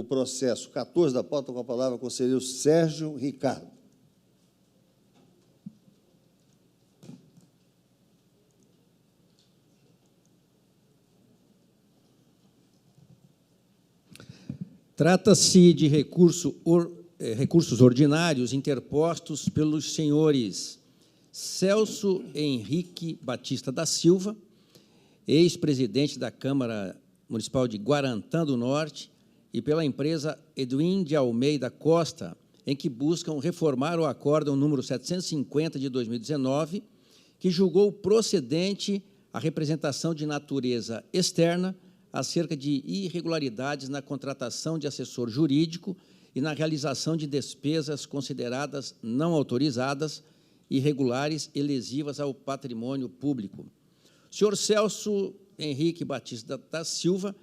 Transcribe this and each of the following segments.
O processo 14 da pauta, com a palavra, o conselheiro Sérgio Ricardo. Trata-se de recursos ordinários interpostos pelos senhores Celso Henrique Batista da Silva, ex-presidente da Câmara Municipal de Guarantã do Norte, e pela empresa Edwin de Almeida Costa, em que buscam reformar o acórdão número 750 de 2019, que julgou procedente a representação de natureza externa acerca de irregularidades na contratação de assessor jurídico e na realização de despesas consideradas não autorizadas, irregulares e lesivas ao patrimônio público. O senhor Celso Henrique Batista da Silva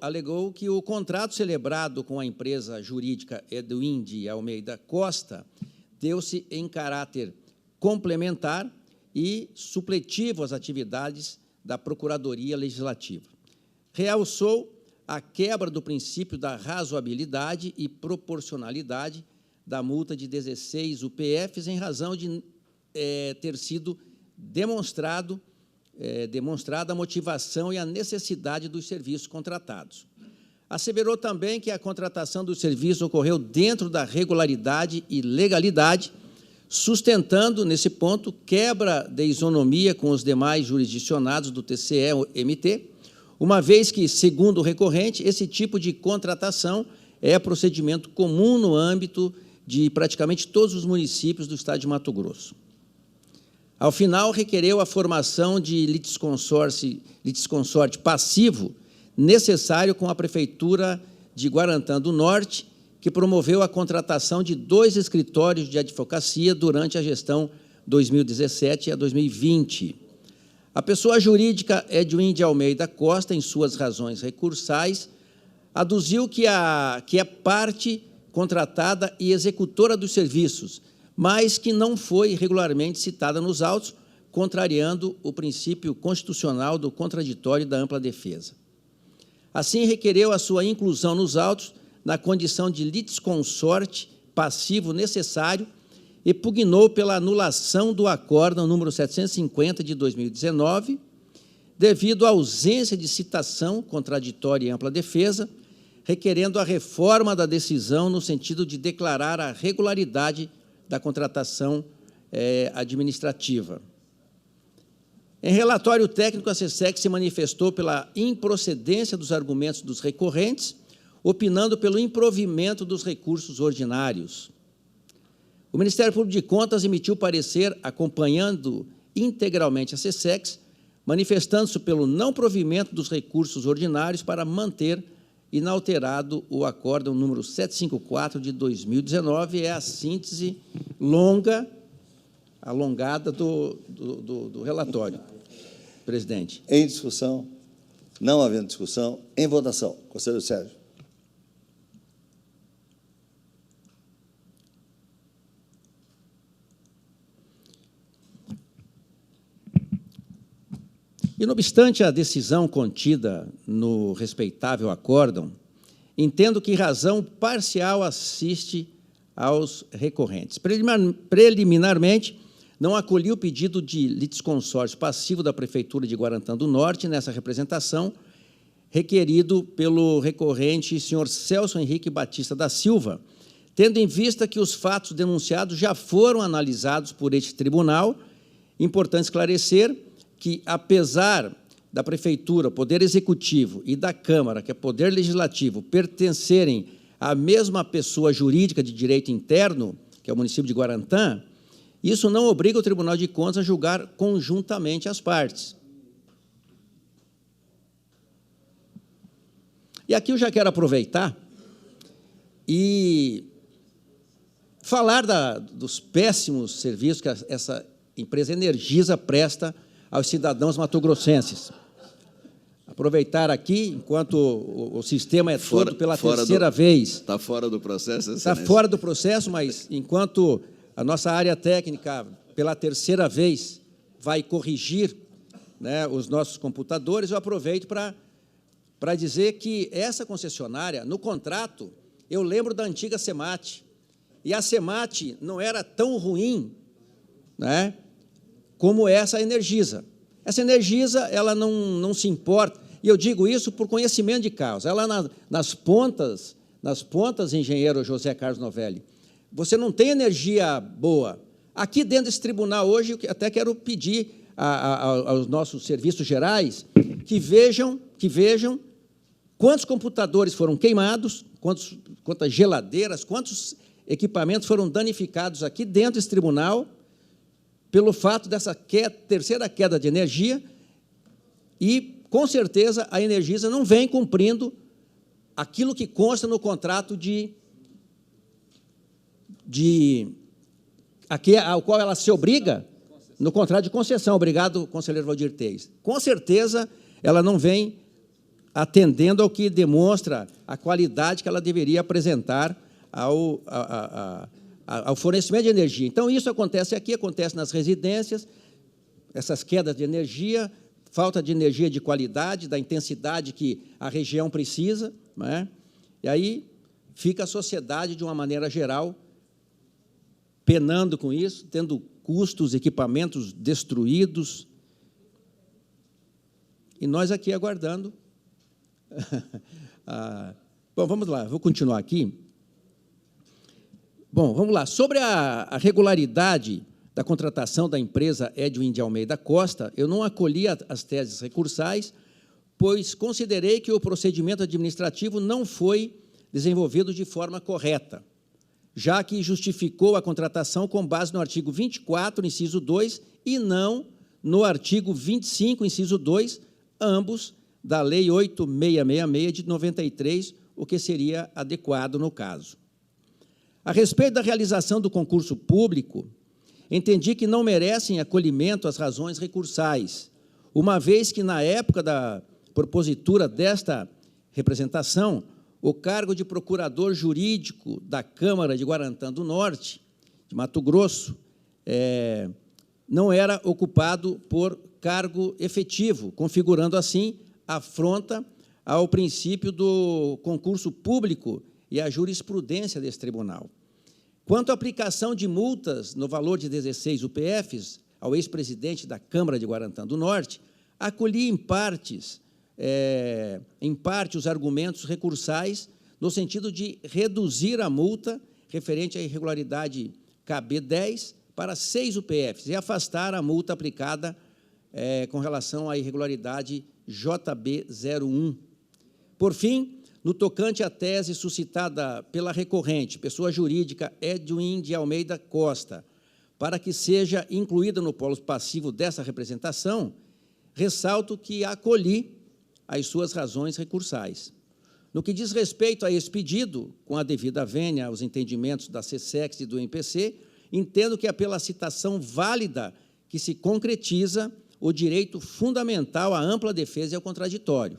alegou que o contrato celebrado com a empresa jurídica Edwin de Almeida Costa deu-se em caráter complementar e supletivo às atividades da Procuradoria Legislativa. Realçou a quebra do princípio da razoabilidade e proporcionalidade da multa de 16 UPFs em razão de ter sido demonstrada a motivação e a necessidade dos serviços contratados. Asseverou também que a contratação do serviço ocorreu dentro da regularidade e legalidade, sustentando, nesse ponto, quebra de isonomia com os demais jurisdicionados do TCE-MT, uma vez que, segundo o recorrente, esse tipo de contratação é procedimento comum no âmbito de praticamente todos os municípios do Estado de Mato Grosso. Ao final, requereu a formação de litisconsorte passivo necessário com a Prefeitura de Guarantã do Norte, que promoveu a contratação de 2 escritórios de advocacia durante a gestão 2017 a 2020. A pessoa jurídica Edwin de Almeida Costa, em suas razões recursais, aduziu que é parte contratada e executora dos serviços, mas que não foi regularmente citada nos autos, contrariando o princípio constitucional do contraditório e da ampla defesa. Assim, requereu a sua inclusão nos autos na condição de litisconsorte passivo necessário e pugnou pela anulação do acórdão número 750 de 2019, devido à ausência de citação contraditória e ampla defesa, requerendo a reforma da decisão no sentido de declarar a regularidade da contratação administrativa. Em relatório técnico, a SESEC se manifestou pela improcedência dos argumentos dos recorrentes, opinando pelo improvimento dos recursos ordinários. O Ministério Público de Contas emitiu parecer acompanhando integralmente a SESEC, manifestando-se pelo não provimento dos recursos ordinários para manter inalterado o acórdão número 754 de 2019, é a síntese alongada do relatório. Presidente. Em discussão, não havendo discussão, em votação. Conselheiro Sérgio. E, não obstante a decisão contida no respeitável acórdão, entendo que razão parcial assiste aos recorrentes. Preliminarmente, não acolhi o pedido de litisconsórcio passivo da Prefeitura de Guarantã do Norte nessa representação, requerido pelo recorrente senhor Celso Henrique Batista da Silva, tendo em vista que os fatos denunciados já foram analisados por este tribunal. Importante esclarecer que, apesar da Prefeitura, Poder Executivo, e da Câmara, que é Poder Legislativo, pertencerem à mesma pessoa jurídica de direito interno, que é o município de Guarantã, isso não obriga o Tribunal de Contas a julgar conjuntamente as partes. E aqui eu já quero aproveitar e falar dos péssimos serviços que essa empresa Energisa presta aos cidadãos matogrossenses. Aproveitar aqui, enquanto o sistema é todo pela terceira vez. Está fora do processo? Está fora do processo, mas enquanto a nossa área técnica, pela terceira vez, vai corrigir, né, os nossos computadores, eu aproveito para para dizer que essa concessionária, no contrato, eu lembro da antiga SEMAT, e a SEMAT não era tão ruim, né, como essa Energisa. Essa Energisa, ela não se importa, e eu digo isso por conhecimento de causa. Ela, nas pontas, engenheiro José Carlos Novelli, você não tem energia boa. Aqui dentro desse tribunal hoje, eu até quero pedir aos nossos serviços gerais que vejam quantos computadores foram queimados, quantas geladeiras, quantos equipamentos foram danificados aqui dentro desse tribunal pelo fato dessa terceira queda de energia e, com certeza, a Energisa não vem cumprindo aquilo que consta no contrato ao qual ela se obriga, no contrato de concessão. Obrigado, conselheiro Valdir Teis. Com certeza, ela não vem atendendo ao que demonstra a qualidade que ela deveria apresentar ao fornecimento de energia. Então, isso acontece aqui, acontece nas residências, essas quedas de energia, falta de energia de qualidade, da intensidade que a região precisa, né? E aí fica a sociedade, de uma maneira geral, penando com isso, tendo custos, equipamentos destruídos, e nós aqui aguardando. Bom, vamos lá, vou continuar aqui. Bom, vamos lá. Sobre a regularidade da contratação da empresa Edwin de Almeida Costa, eu não acolhi as teses recursais, pois considerei que o procedimento administrativo não foi desenvolvido de forma correta, já que justificou a contratação com base no artigo 24, inciso 2, e não no artigo 25, inciso 2, ambos da Lei 8.666 de 93, o que seria adequado no caso. A respeito da realização do concurso público, entendi que não merecem acolhimento as razões recursais, uma vez que, na época da propositura desta representação, o cargo de procurador jurídico da Câmara de Guarantã do Norte, de Mato Grosso, não era ocupado por cargo efetivo, configurando, assim, afronta ao princípio do concurso público e à jurisprudência desse tribunal. Quanto à aplicação de multas no valor de 16 UPFs ao ex-presidente da Câmara de Guarantã do Norte, acolhi em parte os argumentos recursais no sentido de reduzir a multa referente à irregularidade KB10 para 6 UPFs e afastar a multa aplicada com relação à irregularidade JB01. Por fim, no tocante à tese suscitada pela recorrente, pessoa jurídica Edwin de Almeida Costa, para que seja incluída no polo passivo dessa representação, ressalto que acolhi as suas razões recursais. No que diz respeito a esse pedido, com a devida vênia aos entendimentos da CSEX e do MPC, entendo que é pela citação válida que se concretiza o direito fundamental à ampla defesa e ao contraditório.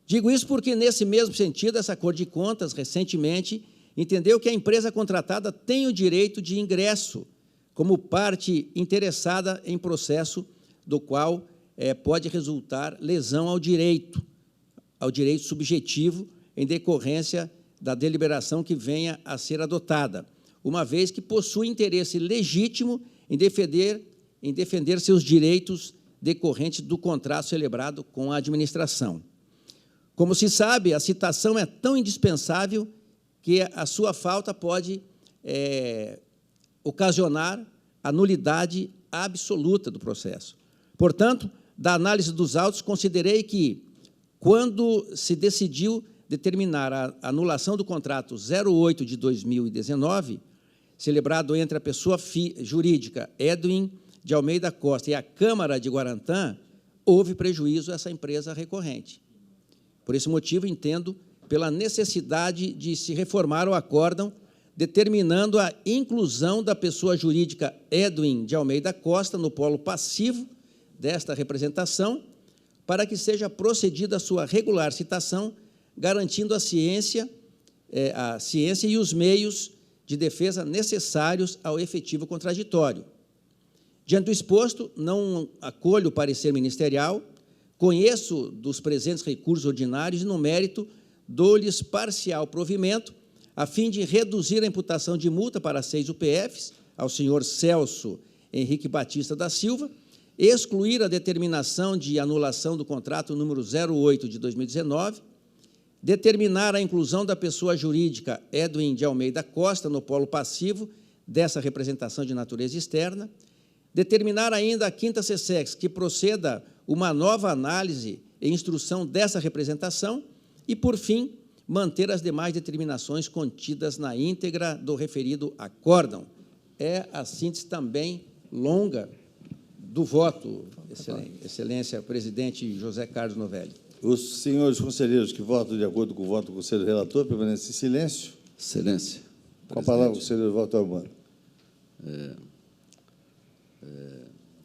Digo isso porque, nesse mesmo sentido, essa Corte de Contas, recentemente, entendeu que a empresa contratada tem o direito de ingresso como parte interessada em processo do qual pode resultar lesão ao direito subjetivo em decorrência da deliberação que venha a ser adotada, uma vez que possui interesse legítimo em defender seus direitos decorrentes do contrato celebrado com a administração. Como se sabe, a citação é tão indispensável que a sua falta pode ocasionar a nulidade absoluta do processo. Portanto, da análise dos autos, considerei que, quando se decidiu determinar a anulação do contrato 08 de 2019, celebrado entre a pessoa jurídica Edwin de Almeida Costa e a Câmara de Guarantã, houve prejuízo a essa empresa recorrente. Por esse motivo, entendo pela necessidade de se reformar o acórdão, determinando a inclusão da pessoa jurídica Edwin de Almeida Costa no polo passivo desta representação, para que seja procedida a sua regular citação, garantindo a ciência e os meios de defesa necessários ao efetivo contraditório. Diante do exposto, não acolho o parecer ministerial, Conheço dos presentes recursos ordinários e, no mérito, dou-lhes parcial provimento, a fim de reduzir a imputação de multa para 6 UPFs, ao senhor Celso Henrique Batista da Silva, excluir a determinação de anulação do contrato número 08 de 2019, determinar a inclusão da pessoa jurídica Edwin de Almeida Costa no polo passivo dessa representação de natureza externa, determinar ainda a 5ª SESEX que proceda uma nova análise e instrução dessa representação e, por fim, manter as demais determinações contidas na íntegra do referido acórdão. É a síntese também longa do voto, Excelência Presidente José Carlos Novelli. Os senhores conselheiros que votam de acordo com o voto do conselheiro relator permanecem em silêncio. Excelência. Com a palavra, o conselheiro Walter Urbano.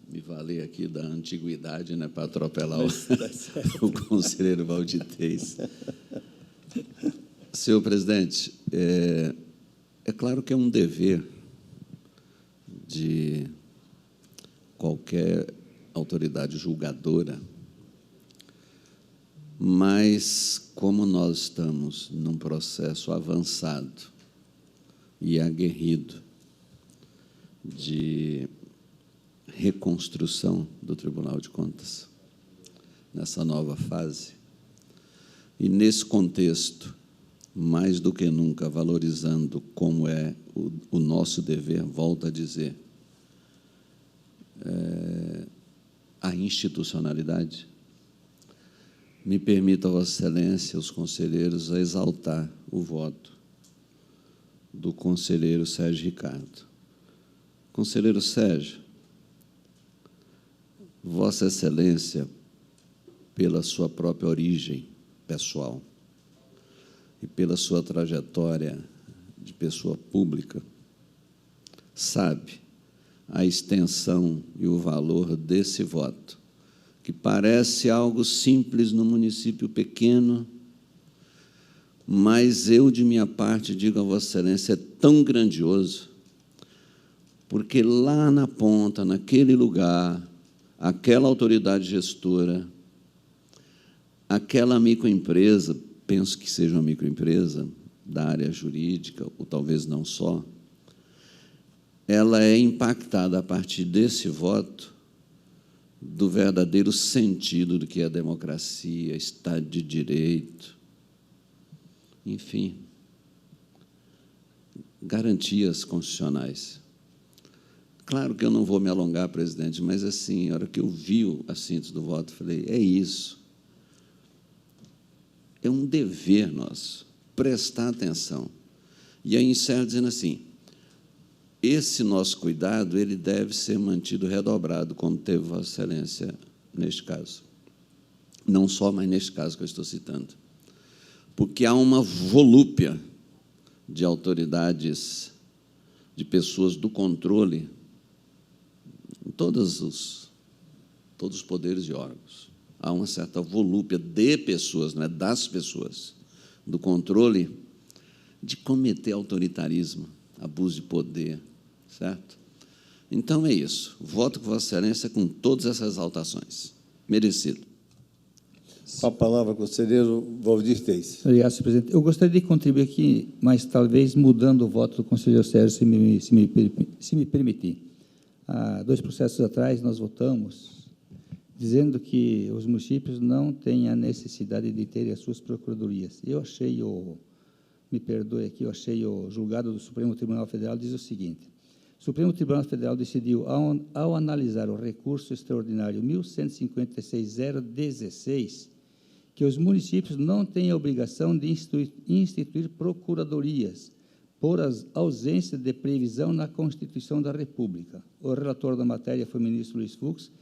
Me valer aqui da antiguidade, né, para atropelar o conselheiro Valditez. Senhor presidente, é claro que é um dever de qualquer autoridade julgadora, mas como nós estamos num processo avançado e aguerrido de reconstrução do Tribunal de Contas, nessa nova fase, e nesse contexto, mais do que nunca, valorizando como é o nosso dever, volto a dizer, a institucionalidade, me permita, Vossa Excelência, os conselheiros, a exaltar o voto do conselheiro Sérgio Ricardo. Conselheiro Sérgio, Vossa Excelência, pela sua própria origem pessoal e pela sua trajetória de pessoa pública, sabe a extensão e o valor desse voto, que parece algo simples no município pequeno, mas eu, de minha parte, digo a Vossa Excelência, é tão grandioso, porque lá na ponta, naquele lugar, aquela autoridade gestora, aquela microempresa, penso que seja uma microempresa da área jurídica, ou talvez não só, ela é impactada a partir desse voto do verdadeiro sentido do que é a democracia, Estado de Direito, enfim, garantias constitucionais. Claro que eu não vou me alongar, presidente, mas, assim, a hora que eu vi a síntese do voto, falei, é isso. É um dever nosso prestar atenção. E aí encerro dizendo assim, esse nosso cuidado ele deve ser mantido redobrado, como teve Vossa Excelência neste caso. Não só, mas neste caso que eu estou citando. Porque há uma volúpia de autoridades, de pessoas do controle, em todos os poderes e órgãos. Há uma certa volúpia de pessoas, não é das pessoas, do controle, de cometer autoritarismo, abuso de poder, certo? Então, é isso. Voto com Vossa Excelência com todas essas exaltações. Merecido. Com a palavra, conselheiro Valdir Teis. Obrigado, senhor presidente. Eu gostaria de contribuir aqui, mas talvez mudando o voto do conselheiro Sérgio, se me permitir. Há 2 processos atrás, nós votamos dizendo que os municípios não têm a necessidade de terem as suas procuradorias. Eu achei me perdoe aqui, eu achei o julgado do Supremo Tribunal Federal diz o seguinte: o Supremo Tribunal Federal decidiu, ao analisar o recurso extraordinário 1156-016, que os municípios não têm a obrigação de instituir procuradorias, por ausência de previsão na Constituição da República. O relator da matéria foi o ministro Luiz Fux,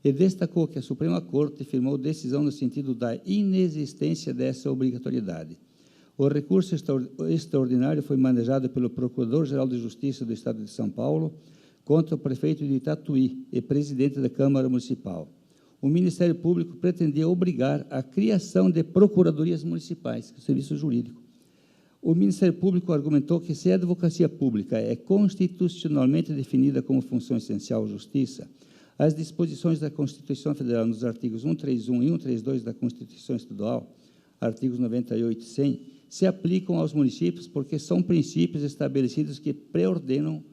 e destacou que a Suprema Corte firmou decisão no sentido da inexistência dessa obrigatoriedade. O recurso extraordinário foi manejado pelo Procurador-Geral de Justiça do Estado de São Paulo contra o prefeito de Tatuí e presidente da Câmara Municipal. O Ministério Público pretendia obrigar a criação de procuradorias municipais, serviço jurídico. O Ministério Público argumentou que, se a advocacia pública é constitucionalmente definida como função essencial à justiça, As disposições da Constituição Federal nos artigos 131 e 132 da Constituição Estadual, artigos 98 e 100, se aplicam aos municípios porque são princípios estabelecidos que preordenam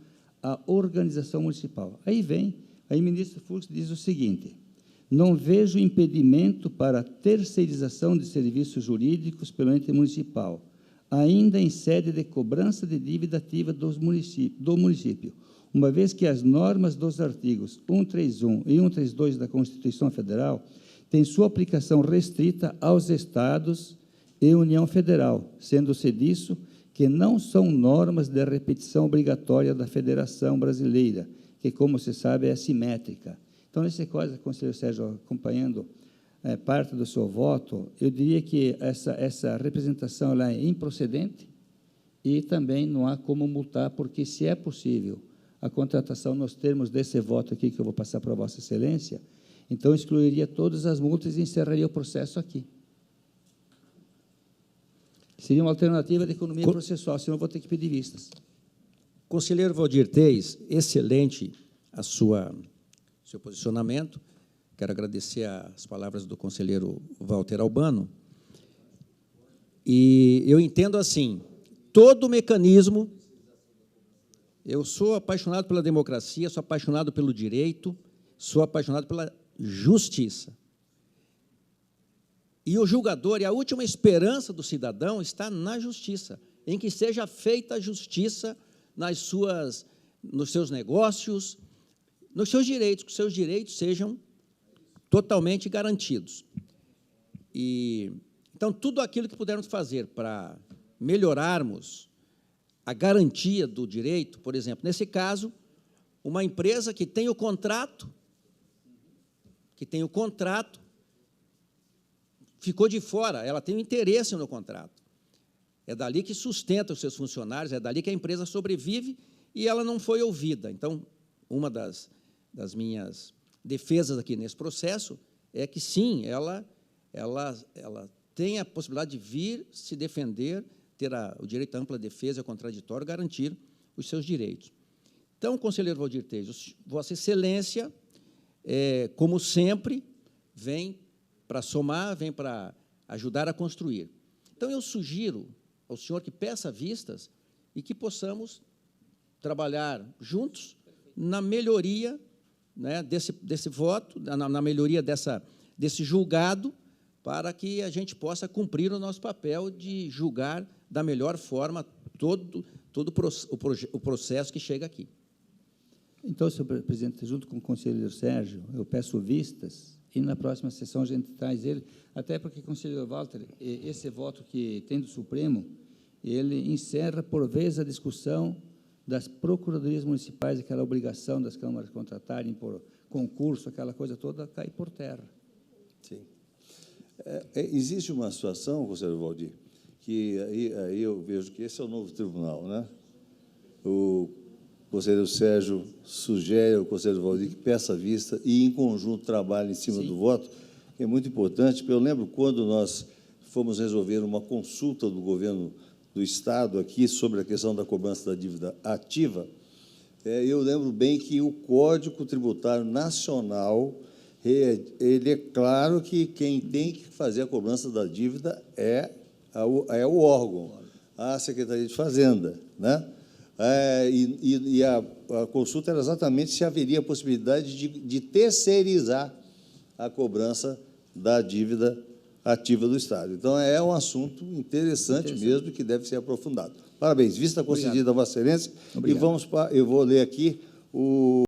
a organização municipal. Aí o ministro Fux diz o seguinte: não vejo impedimento para a terceirização de serviços jurídicos pelo ente municipal, ainda em sede de cobrança de dívida ativa do município, uma vez que as normas dos artigos 131 e 132 da Constituição Federal têm sua aplicação restrita aos estados e União Federal, sendo-se disso que não são normas de repetição obrigatória da Federação Brasileira, que, como se sabe, é assimétrica. Então, nesse caso, conselheiro Sérgio, acompanhando parte do seu voto, eu diria que essa representação ela é improcedente e também não há como multar, porque, se é possível a contratação nos termos desse voto aqui, que eu vou passar para Vossa Excelência, então excluiria todas as multas e encerraria o processo aqui. Seria uma alternativa de economia processual, senão eu vou ter que pedir vistas. Conselheiro Valdir Teis, excelente seu posicionamento. Quero agradecer as palavras do conselheiro Walter Albano. E eu entendo assim, todo mecanismo, eu sou apaixonado pela democracia, sou apaixonado pelo direito, sou apaixonado pela justiça. E o julgador, e a última esperança do cidadão está na justiça, em que seja feita a justiça nos seus negócios, nos seus direitos, que os seus direitos sejam totalmente garantidos. Então, tudo aquilo que pudermos fazer para melhorarmos a garantia do direito, por exemplo, nesse caso, uma empresa que tem o contrato, ficou de fora, ela tem um interesse no contrato. É dali que sustenta os seus funcionários, é dali que a empresa sobrevive e ela não foi ouvida. Então, uma das minhas defesas aqui nesse processo é que, sim, ela tem a possibilidade de vir se defender, ter o direito à ampla defesa e ao contraditório, garantir os seus direitos. Então, conselheiro Valdir Teis, Vossa Excelência, como sempre, vem para somar, vem para ajudar a construir. Então, eu sugiro ao senhor que peça vistas e que possamos trabalhar juntos na melhoria, né, desse voto, na melhoria desse julgado, para que a gente possa cumprir o nosso papel de julgar da melhor forma todo o processo que chega aqui. Então, senhor presidente, junto com o conselheiro Sérgio, eu peço vistas e na próxima sessão a gente traz ele, até porque, conselheiro Walter, esse voto que tem do Supremo, ele encerra, por vez, a discussão das procuradorias municipais, aquela obrigação das câmaras contratarem por concurso, aquela coisa toda, cai por terra. Sim. Existe uma situação, conselheiro Valdir, que aí eu vejo que esse é o novo tribunal, né? O conselheiro Sérgio sugere ao conselheiro Valdir que peça vista e, em conjunto, trabalhe em cima do voto, que é muito importante. Eu lembro quando nós fomos resolver uma consulta do governo do Estado aqui sobre a questão da cobrança da dívida ativa, eu lembro bem que o Código Tributário Nacional, ele é claro que quem tem que fazer a cobrança da dívida é o órgão, a Secretaria de Fazenda, né? E a consulta era exatamente se haveria a possibilidade de terceirizar a cobrança da dívida ativa do Estado. Então, é um assunto interessante mesmo, que deve ser aprofundado. Parabéns. Vista concedida a Vossa Excelência. Obrigado. E eu vou ler aqui o